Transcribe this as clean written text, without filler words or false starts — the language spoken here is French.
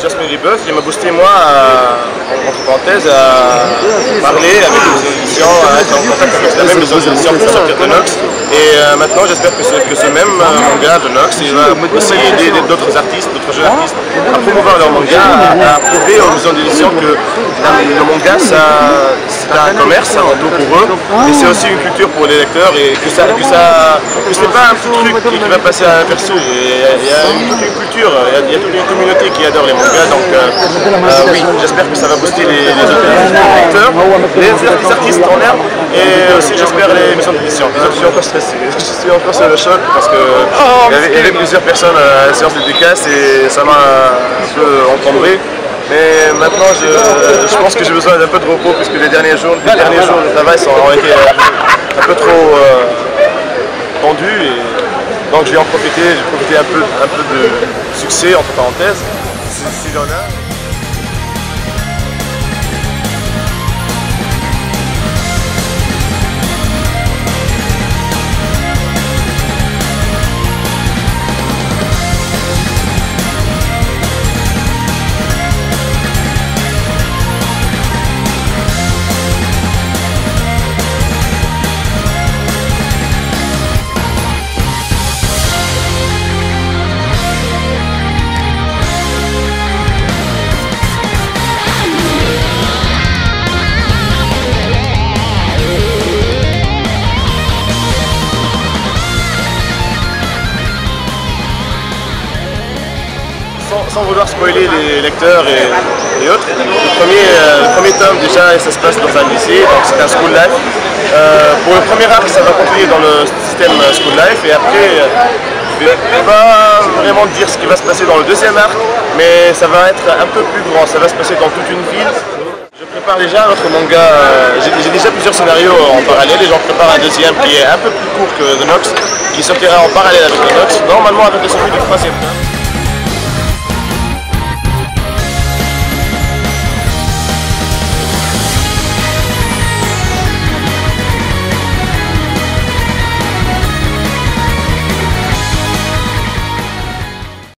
Jasmine Rebirth, il m'a boosté moi, entre parenthèses, à parler avec les éditions, à être en contact avec la même maison d'édition qui s'appelle de Nox. Et maintenant j'espère que ce même manga de Nox, il va aussi aider d'autres artistes, d'autres jeunes artistes à promouvoir leur manga, à prouver aux maisons d'édition que le manga c'est un commerce avant tout pour eux, et c'est aussi une culture pour les lecteurs, et que ce n'est pas un petit truc qui va passer à l'aperçu. Il y a toute une culture, il y a toute une communauté qui adore les mangas, donc oui, j'espère que ça va booster les lecteurs, les artistes en herbe, et aussi j'espère les maisons d'édition. Je suis encore stressé, je suis encore sur le choc parce qu'il y avait plusieurs personnes à la séance de dédicace et ça m'a un peu encombré. Mais maintenant, je pense que j'ai besoin d'un peu de repos puisque les derniers jours de travail ont été un peu trop tendus. Et donc je vais en profiter, un peu de succès entre parenthèses, s'il y en a. Sans vouloir spoiler les lecteurs et autres, le premier tome déjà ça se passe dans un lycée, donc c'est un school life. Pour le premier arc ça va continuer dans le système school life et après je ne vais pas vraiment dire ce qui va se passer dans le deuxième arc, mais ça va être un peu plus grand, ça va se passer dans toute une ville. Je prépare déjà notre manga, j'ai déjà plusieurs scénarios en parallèle et j'en prépare un deuxième qui est un peu plus court que The Nox, qui sortira en parallèle avec The Nox, normalement avec la sortie du troisième tome.